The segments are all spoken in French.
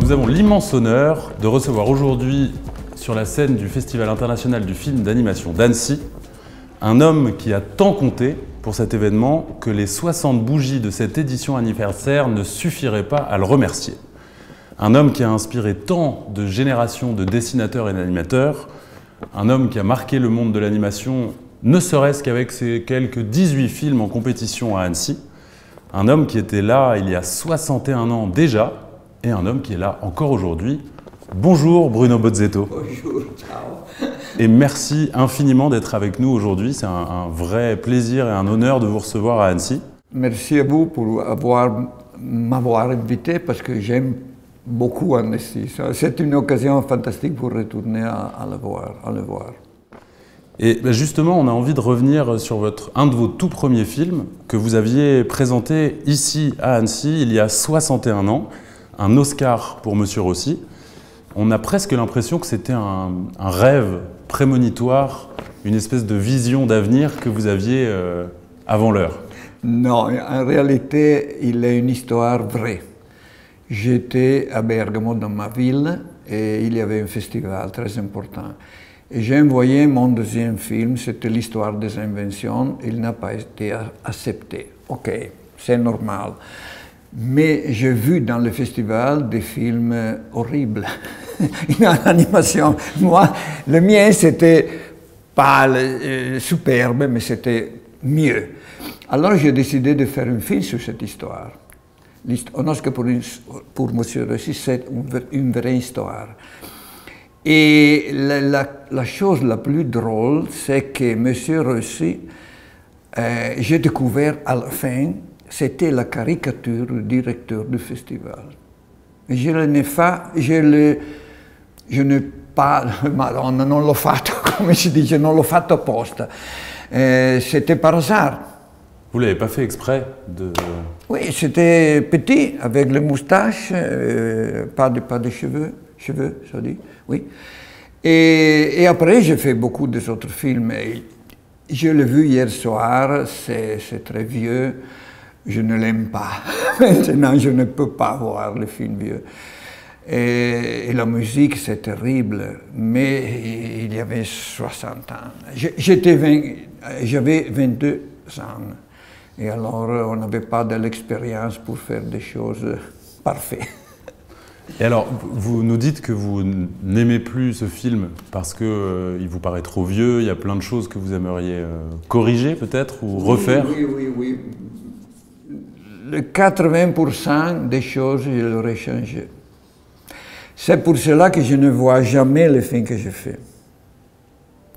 Nous avons l'immense honneur de recevoir aujourd'hui sur la scène du Festival international du film d'animation d'Annecy un homme qui a tant compté pour cet événement que les 60 bougies de cette édition anniversaire ne suffiraient pas à le remercier. Un homme qui a inspiré tant de générations de dessinateurs et d'animateurs, un homme qui a marqué le monde de l'animation ne serait-ce qu'avec ses quelques 18 films en compétition à Annecy, un homme qui était là il y a 61 ans déjà, et un homme qui est là encore aujourd'hui. Bonjour Bruno Bozzetto. Bonjour, ciao. Et merci infiniment d'être avec nous aujourd'hui. C'est un vrai plaisir et un honneur de vous recevoir à Annecy. Merci à vous pour m'avoir invité parce que j'aime beaucoup Annecy. C'est une occasion fantastique pour retourner à le voir. Et justement, on a envie de revenir sur un de vos tout premiers films que vous aviez présenté ici à Annecy il y a 61 ans, un Oscar pour Monsieur Rossi. On a presque l'impression que c'était un rêve prémonitoire, une espèce de vision d'avenir que vous aviez avant l'heure. Non, en réalité, il est une histoire vraie. J'étais à Bergamo, dans ma ville, et il y avait un festival très important. Et j'ai envoyé mon deuxième film, c'était l'histoire des inventions. Il n'a pas été accepté. Ok, c'est normal. Mais j'ai vu dans le festival des films horribles, en animation. Moi, le mien, c'était pas superbe, mais c'était mieux. Alors j'ai décidé de faire un film sur cette histoire. Un Oscar pour Monsieur Rossi, c'est une vraie histoire. Et la chose la plus drôle, c'est que Monsieur Rossi, j'ai découvert à la fin, c'était la caricature du directeur du festival. Je non l'ho fatto, come si dice, non l'ho fatto apposta. C'était par hasard. Vous ne l'avez pas fait exprès de... Oui, c'était petit, avec les moustaches, pas de cheveux, ça dit, oui. Et après, j'ai fait beaucoup d'autres films. Je l'ai vu hier soir, c'est très vieux. Je ne l'aime pas. Maintenant, je ne peux pas voir le film vieux. Et la musique, c'est terrible. Mais il y avait 60 ans. J'avais 22 ans. Et alors, on n'avait pas de l'expérience pour faire des choses parfaites. Et alors, vous nous dites que vous n'aimez plus ce film parce qu'il vous paraît trop vieux, il y a plein de choses que vous aimeriez corriger peut-être ou refaire. Oui. Le 80% des choses, je l'aurais changé. C'est pour cela que je ne vois jamais les films que je fais.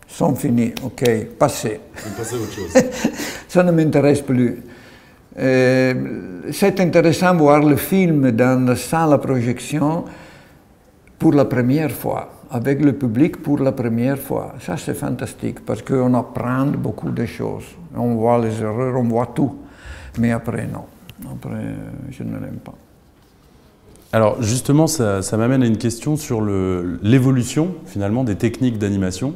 Sont finis, ok, passé. Passez à autre chose. Ça ne m'intéresse plus. C'est intéressant de voir le film dans la salle à projection pour la première fois, avec le public pour la première fois. Ça, c'est fantastique parce qu'on apprend beaucoup de choses. On voit les erreurs, on voit tout. Mais après, non. Après, je ne l'aime pas. Alors justement, ça m'amène à une question sur l'évolution finalement des techniques d'animation.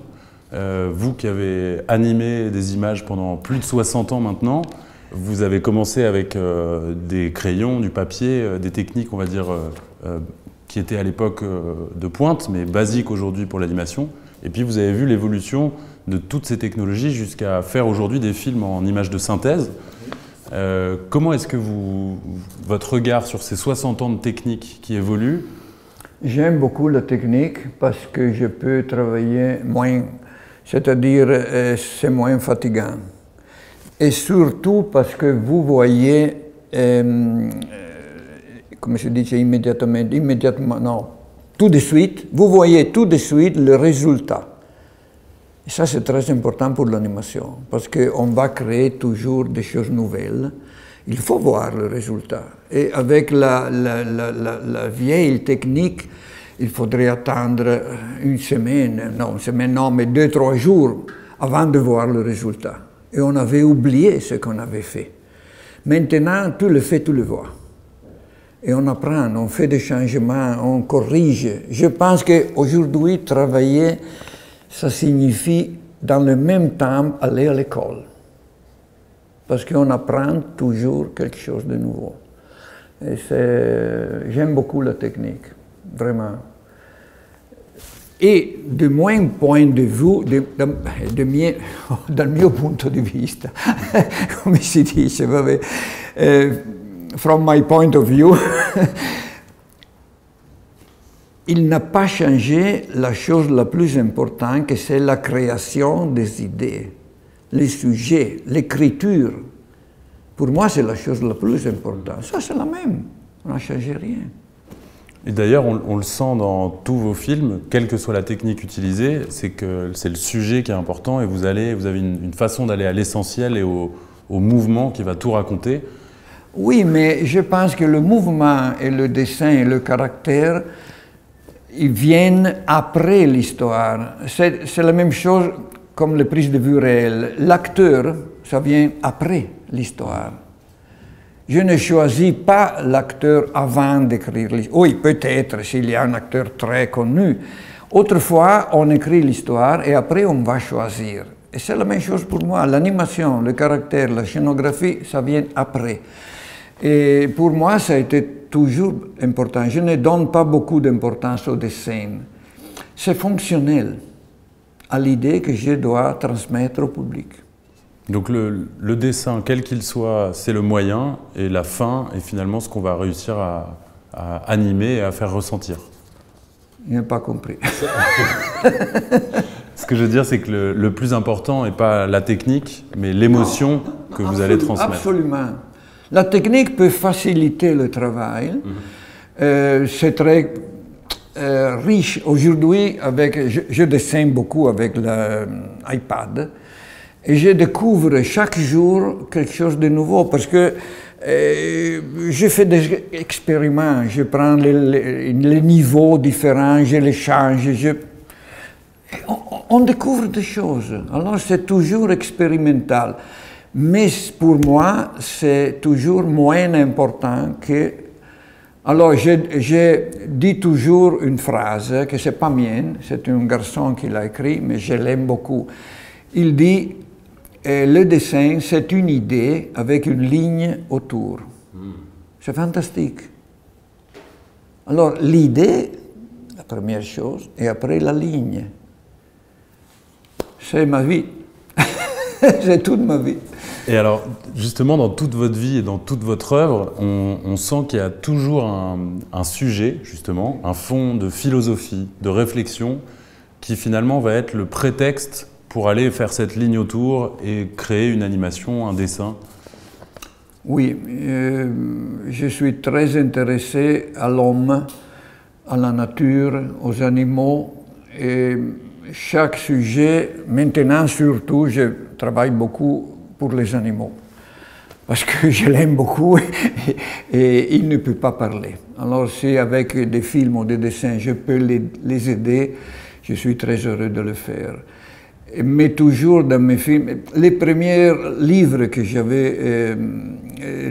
Vous qui avez animé des images pendant plus de 60 ans maintenant, vous avez commencé avec des crayons, du papier, des techniques, on va dire, qui étaient à l'époque de pointe, mais basiques aujourd'hui pour l'animation. Et puis vous avez vu l'évolution de toutes ces technologies jusqu'à faire aujourd'hui des films en images de synthèse. Comment est-ce que votre regard sur ces 60 ans de technique qui évoluent? J'aime beaucoup la technique parce que je peux travailler moins, c'est-à-dire c'est moins fatigant. Et surtout parce que vous voyez, comme je disais immédiatement, non, tout de suite, vous voyez tout de suite le résultat. Et ça, c'est très important pour l'animation, parce qu'on va créer toujours des choses nouvelles. Il faut voir le résultat. Et avec la vieille technique, il faudrait attendre une semaine, mais 2-3 jours avant de voir le résultat. Et on avait oublié ce qu'on avait fait. Maintenant, tu le fais, tu le vois. Et on apprend, on fait des changements, on corrige. Je pense qu'aujourd'hui, travailler, ça signifie dans le même temps aller à l'école. Parce qu'on apprend toujours quelque chose de nouveau. Et j'aime beaucoup la technique. vraiment. Et de mon point de vue, dal mio punto di vista, come si dice, vabbè, from my point of view, il n'a pas changé la chose la plus importante, que c'est la création des idées, les sujets, l'écriture. Pour moi, c'est la chose la plus importante. Ça, c'est la même. On n'a changé rien. Et d'ailleurs, on le sent dans tous vos films, quelle que soit la technique utilisée, c'est que c'est le sujet qui est important et vous avez une façon d'aller à l'essentiel et au mouvement qui va tout raconter. Oui, mais je pense que le mouvement et le dessin et le caractère, ils viennent après l'histoire. C'est la même chose comme les prises de vue réelles. L'acteur, ça vient après l'histoire. Je ne choisis pas l'acteur avant d'écrire l'histoire. Oui, peut-être s'il y a un acteur très connu. Autrefois, on écrit l'histoire et après on va choisir. Et c'est la même chose pour moi. L'animation, le caractère, la scénographie, ça vient après. Et pour moi, ça a été toujours important. Je ne donne pas beaucoup d'importance au dessin. C'est fonctionnel à l'idée que je dois transmettre au public. Donc le dessin, quel qu'il soit, c'est le moyen, et la fin est finalement ce qu'on va réussir à animer et à faire ressentir. Je n'ai pas compris. Ce que je veux dire, c'est que le plus important n'est pas la technique, mais l'émotion que vous allez transmettre. Absolument. La technique peut faciliter le travail. C'est très riche. Aujourd'hui, je dessine beaucoup avec l'iPad. Et je découvre chaque jour quelque chose de nouveau parce que je fais des expériments, je prends les niveaux différents, je les change, on découvre des choses. Alors c'est toujours expérimental. Mais pour moi, c'est toujours moins important que... Alors je dis toujours une phrase que c'est pas mienne, c'est un garçon qui l'a écrit, mais je l'aime beaucoup. Il dit... le dessin, c'est une idée avec une ligne autour. C'est fantastique. Alors, l'idée, la première chose, et après la ligne. C'est ma vie. C'est toute ma vie. Et alors, justement, dans toute votre vie et dans toute votre œuvre, on sent qu'il y a toujours un sujet, justement, un fond de philosophie, de réflexion, qui finalement va être le prétexte pour aller faire cette ligne autour et créer une animation, un dessin? Oui, je suis très intéressé à l'homme, à la nature, aux animaux. Et chaque sujet, maintenant surtout, je travaille beaucoup pour les animaux. Parce que je l'aime beaucoup et il ne peut pas parler. Alors si avec des films ou des dessins, je peux les aider, je suis très heureux de le faire. Mais toujours dans mes films, les premiers livres que j'avais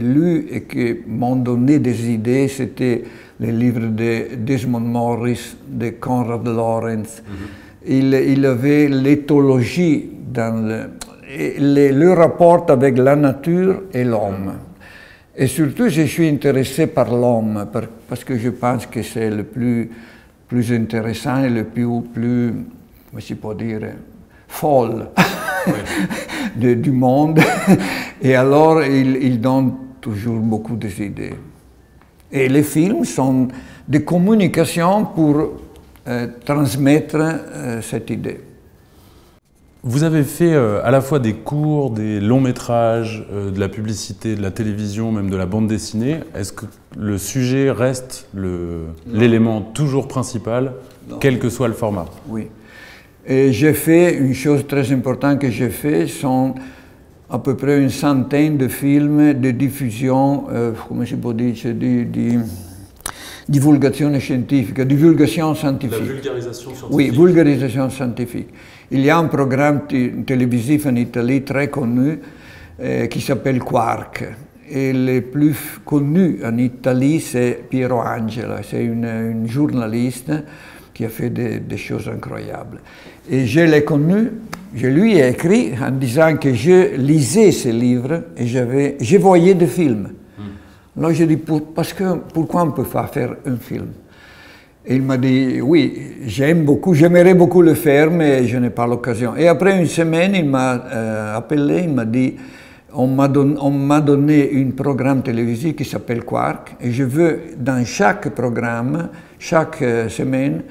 lus et qui m'ont donné des idées, c'était les livres de Desmond Morris, de Konrad Lorenz. Il avait l'éthologie dans le rapport avec la nature et l'homme. Et surtout, je suis intéressé par l'homme, parce que je pense que c'est le plus intéressant et le plus comment je peux dire, folle du monde. Et alors, il donne toujours beaucoup d'idées. Et les films sont des communications pour transmettre cette idée. Vous avez fait à la fois des courts, des longs métrages, de la publicité, de la télévision, même de la bande dessinée. Est-ce que le sujet reste l'élément toujours principal, quel que soit le format? Oui. Et j'ai fait une chose très importante que j'ai fait, sont à peu près une centaine de films de diffusion, comment si può dire, di divulgazione scientifica, divulgation scientifique. La vulgarisation scientifique. Oui, vulgarisation scientifique. Il y a un programme télévisif en Italie très connu qui s'appelle Quark. Et le plus connu en Italie, c'est Piero Angela. C'est une journaliste qui a fait des choses incroyables. Et je l'ai connu, je lui ai écrit en disant que je lisais ses livres et je voyais des films. Alors je dis, pourquoi on ne peut pas faire un film? Et il m'a dit, oui, j'aimerais beaucoup le faire, mais je n'ai pas l'occasion. Et après une semaine, il m'a appelé, il m'a dit, on m'a donné un programme télévisé qui s'appelle Quark, et je veux, dans chaque programme, chaque semaine,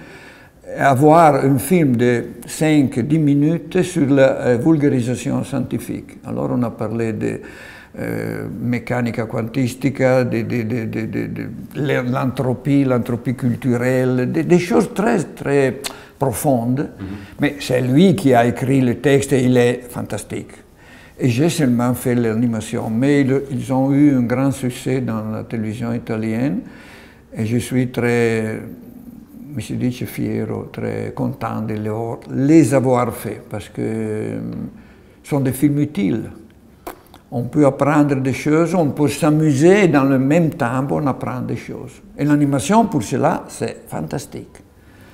avoir un film de 5-10 minutes sur la vulgarisation scientifique. Alors on a parlé de mécanique quantistica, de l'entropie culturelle, des choses très profondes. Mais c'est lui qui a écrit le texte et il est fantastique. Et j'ai seulement fait l'animation, mais ils ont eu un grand succès dans la télévision italienne et je suis très, mi si dice fiero, très content de les avoir fait parce que ce sont des films utiles. On peut apprendre des choses, on peut s'amuser et dans le même temps on apprend des choses. Et l'animation pour cela, c'est fantastique.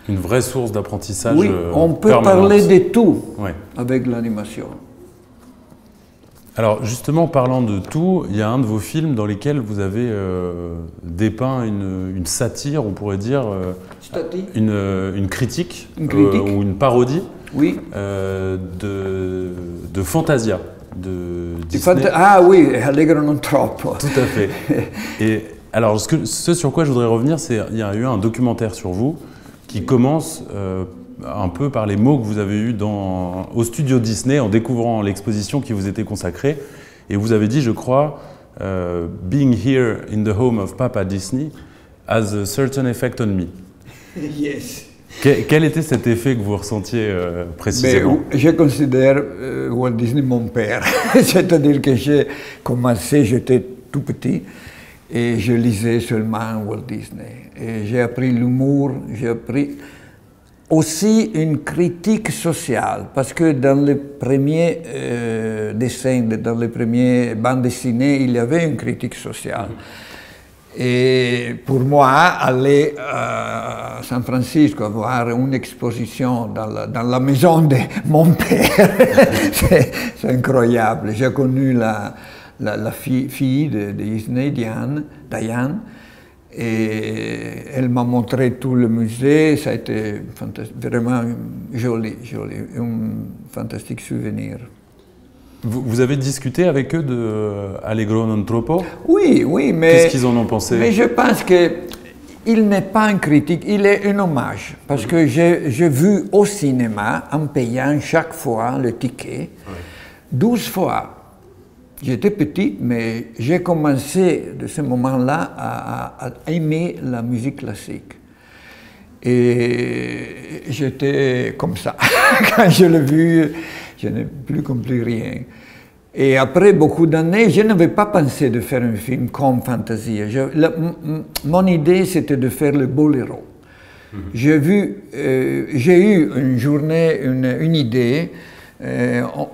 Une vraie source d'apprentissage. Oui, on peut parler de tout avec l'animation. Alors justement, parlant de tout, il y a un de vos films dans lesquels vous avez dépeint une satire, on pourrait dire, une critique, ou une parodie de Fantasia, de Disney. Ah oui, Allegro non troppo. Tout à fait. Et alors ce sur quoi je voudrais revenir, c'est qu'il y a eu un documentaire sur vous qui commence un peu par les mots que vous avez eus au studio Disney en découvrant l'exposition qui vous était consacrée. Et vous avez dit, je crois, Being here in the home of Papa Disney has a certain effect on me. Yes. Quel était cet effet que vous ressentiez précisément? Je considère Walt Disney mon père. C'est-à-dire que j'ai commencé, j'étais tout petit, et je lisais seulement Walt Disney. Et j'ai appris l'humour, j'ai appris aussi une critique sociale, parce que dans les premiers dessins, dans les premières bandes dessinées, il y avait une critique sociale. Et pour moi, aller à San Francisco, voir une exposition dans la maison de mon père, c'est incroyable. J'ai connu la fille de Disney, Diane, et elle m'a montré tout le musée, ça a été vraiment joli, un fantastique souvenir. Vous avez discuté avec eux de Allegro non troppo? Oui, mais... Qu'est-ce qu'ils en ont pensé? Mais je pense qu'il n'est pas une critique, il est un hommage. Parce que j'ai vu au cinéma, en payant chaque fois le ticket, 12 fois. J'étais petite, mais j'ai commencé de ce moment-là à aimer la musique classique. Et j'étais comme ça. Quand je l'ai vu, je n'ai plus compris rien. Et après beaucoup d'années, je n'avais pas pensé de faire un film comme Fantasia. Mon idée, c'était de faire le boléro. J'ai eu une journée, une idée.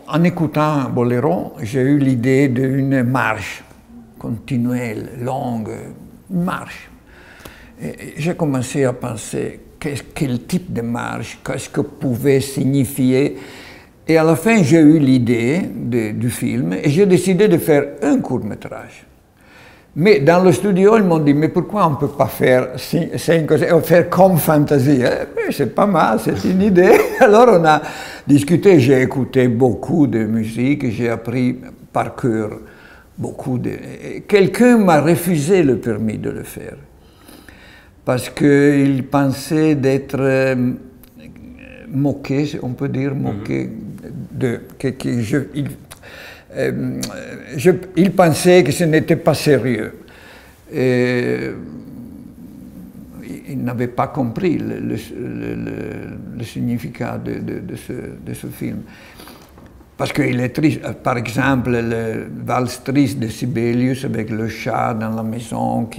En écoutant un boléro, j'ai eu l'idée d'une marche continuelle, longue, une marche. J'ai commencé à penser quel type de marche, qu'est-ce que pouvait signifier. Et à la fin, j'ai eu l'idée du film et j'ai décidé de faire un court-métrage. Mais dans le studio, ils m'ont dit, mais pourquoi on ne peut pas faire faire comme Fantasia? C'est pas mal, c'est une idée. Alors on a discuté, j'ai écouté beaucoup de musique, j'ai appris par cœur beaucoup de... Quelqu'un m'a refusé le permis de le faire. Parce qu'il pensait d'être moqué, on peut dire moqué, il pensait que ce n'était pas sérieux. Et il n'avait pas compris le significat de ce film. Parce qu'il est triste. Par exemple, le valse triste de Sibelius avec le chat dans la maison,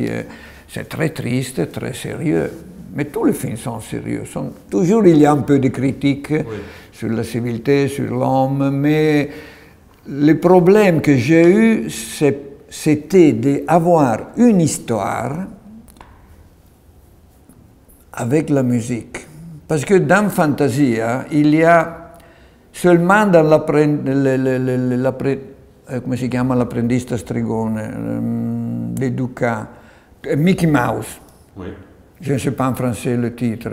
c'est très triste, très sérieux. Mais tous les films sont sérieux. Toujours il y a un peu de critique sur la civilité, sur l'homme, mais le problème que j'ai eu, c'était d'avoir une histoire avec la musique. Parce que dans Fantasia, il y a seulement dans come si chiama l'apprendista stregone, di Duca, Mickey Mouse. Je ne sais pas en français le titre,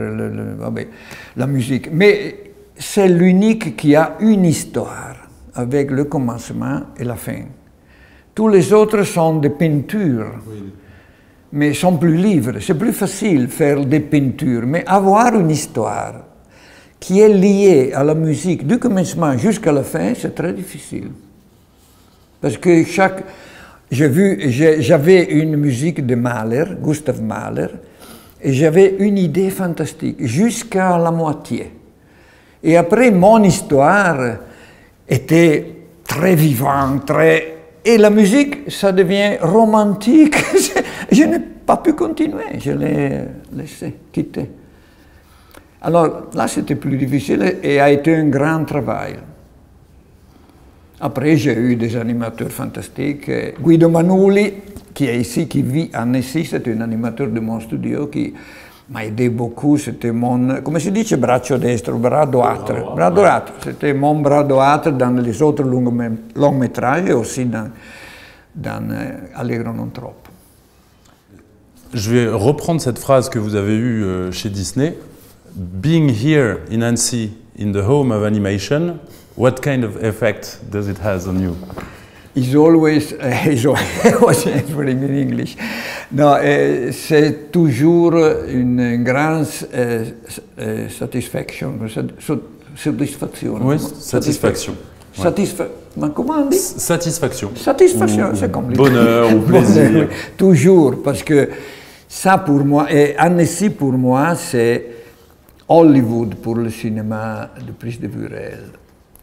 la musique. Mais c'est l'unique qui a une histoire, avec le commencement et la fin. Tous les autres sont des peintures, mais sont plus libres. C'est plus facile de faire des peintures, mais avoir une histoire qui est liée à la musique du commencement jusqu'à la fin, c'est très difficile. Parce que j'avais une musique de Mahler, Gustav Mahler, et j'avais une idée fantastique, jusqu'à la moitié. Et après, mon histoire était très vivante, et la musique, ça devient romantique. Je n'ai pas pu continuer, je l'ai laissé, quitté. Alors là, c'était plus difficile et a été un grand travail. Après, j'ai eu des animateurs fantastiques. Guido Manuli, qui est ici, qui vit à Annecy, c'est un animateur de mon studio qui m'a aidé beaucoup. C'était mon, come si dice, braccio destro, bras droit. Bras droit. C'était mon bras droit dans les autres longs métrages et aussi dans Allegro non troppo. Je vais reprendre cette phrase que vous avez eue chez Disney. Being here in Annecy, in the home of animation, what kind of effect does it have on you? He's always was answering in English. No, c'est toujours une grande satisfaction. Satisfaction. Oui, satisfaction. Mais comment on dit? Satisfaction. Satisfaction, c'est compliqué. Bonheur ou plaisir. Bonheur, toujours, parce que ça pour moi, et Annecy pour moi, c'est Hollywood pour le cinéma de prise de vue réelle.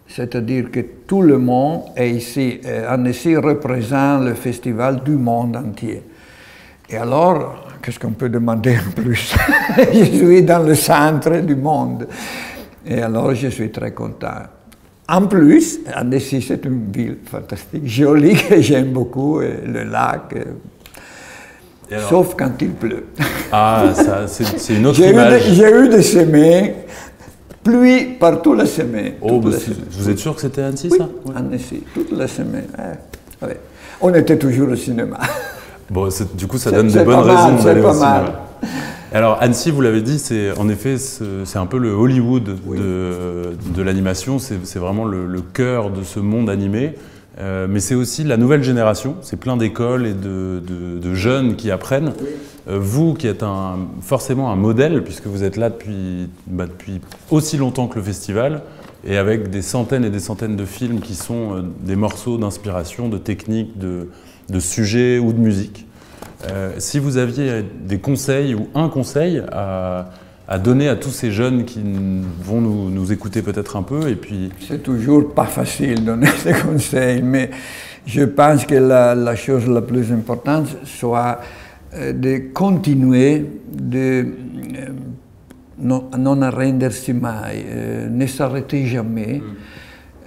C'est-à-dire que tout le monde est ici. Annecy représente le festival du monde entier. Et alors, qu'est-ce qu'on peut demander en plus? Je suis dans le centre du monde. Et alors, je suis très content. En plus, Annecy, c'est une ville fantastique, jolie, que j'aime beaucoup, le lac. Alors, sauf quand il pleut. Ah, ça, c'est une autre image. J'ai eu des semaines, pluie partout la semaine. Oh, bah, vous êtes sûr que c'était Annecy, oui, ça? Oui, Annecy, toute la semaine. Ouais. On était toujours au cinéma. Bon, du coup, ça donne des bonnes raisons d'aller au cinéma. Mal. Alors, Annecy, vous l'avez dit, en effet, c'est un peu le Hollywood de l'animation. C'est vraiment le cœur de ce monde animé. Mais c'est aussi la nouvelle génération, c'est plein d'écoles et de jeunes qui apprennent. Vous qui êtes forcément un modèle, puisque vous êtes là depuis aussi longtemps que le festival, et avec des centaines et des centaines de films qui sont des morceaux d'inspiration, de techniques, de sujets ou de musique. Si vous aviez des conseils ou un conseil à donner à tous ces jeunes qui vont nous écouter peut-être un peu, et puis... C'est toujours pas facile de donner des conseils, mais je pense que la chose la plus importante soit de continuer de non arrendersi mai, ne s'arrêter jamais.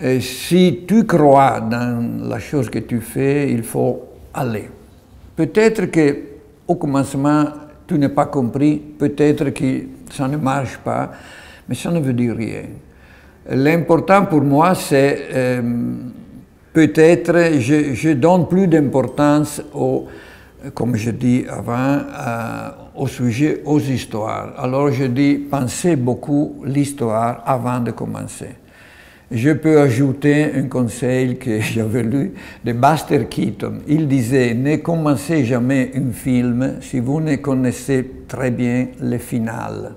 Et si tu crois dans la chose que tu fais, il faut aller. Peut-être qu'au commencement, tu n'as pas compris, peut-être que ça ne marche pas, mais ça ne veut dire rien. L'important pour moi, c'est peut-être, je donne plus d'importance comme je dis avant, au sujet, aux histoires. Alors je dis, pensez beaucoup l'histoire avant de commencer. Je peux ajouter un conseil que j'avais lu de Buster Keaton. Il disait, ne commencez jamais un film si vous ne connaissez très bien le final.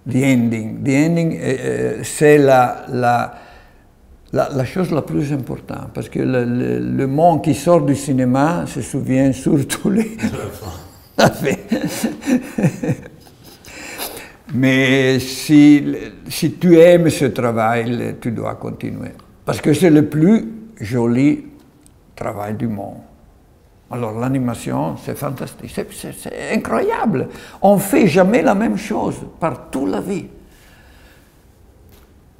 The ending. The ending, c'est la chose la plus importante, parce que le monde qui sort du cinéma se souvient surtout les... Mais si tu aimes ce travail, tu dois continuer. Parce que c'est le plus joli travail du monde. Alors l'animation, c'est fantastique, c'est incroyable. On ne fait jamais la même chose par toute la vie.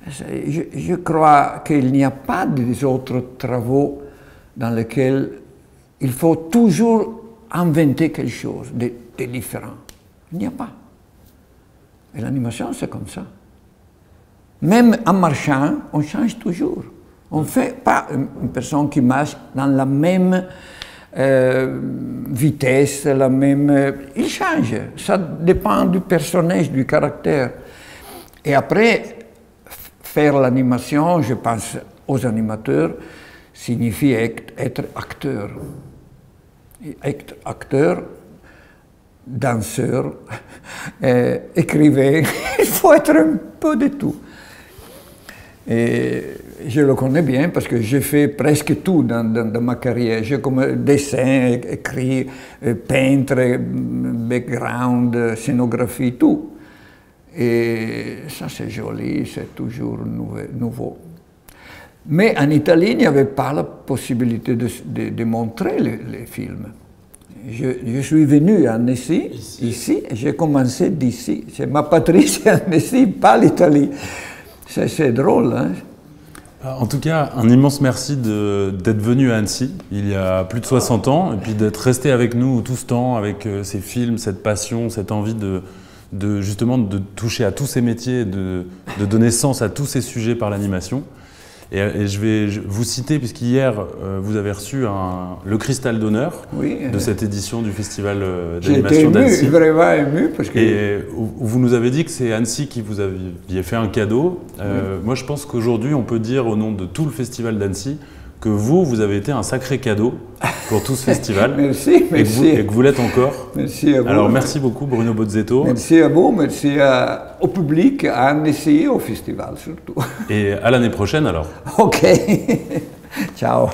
Je crois qu'il n'y a pas d'autres travaux dans lesquels il faut toujours inventer quelque chose de différent. Il n'y a pas. Et l'animation, c'est comme ça. Même en marchant, on change toujours. On ne fait pas une personne qui marche dans la même vitesse, la même... Il change, ça dépend du personnage, du caractère. Et après, faire l'animation, je pense aux animateurs, signifie être acteur. Être acteur, danseur, écrivain, il faut être un peu de tout. Et je le connais bien parce que j'ai fait presque tout dans ma carrière. J'ai comme dessin, écrit, peintre, background, scénographie, tout. Et ça c'est joli, c'est toujours nouveau. Mais en Italie, il n'y avait pas la possibilité de montrer les films. Je suis venu à Annecy, ici, et j'ai commencé d'ici. C'est ma patrie, c'est Annecy, pas l'Italie. C'est drôle, hein? En tout cas, un immense merci d'être venu à Annecy il y a plus de 60 ans et puis d'être resté avec nous tout ce temps, avec ces films, cette passion, cette envie justement de toucher à tous ces métiers, de donner sens à tous ces sujets par l'animation. Et je vais vous citer, puisqu'hier, vous avez reçu le cristal d'honneur de cette édition du Festival d'animation d'Annecy. J'ai été vraiment ému. Parce que... Et vous nous avez dit que c'est Annecy qui vous aviez fait un cadeau. Moi, je pense qu'aujourd'hui, on peut dire au nom de tout le Festival d'Annecy que vous avez été un sacré cadeau pour tout ce festival. Merci, merci. Et que vous l'êtes encore. Merci à vous. Alors, merci beaucoup, Bruno Bozzetto. Merci à vous, merci au public, à Annecy et au festival surtout. Et à l'année prochaine, alors. Ok. Ciao.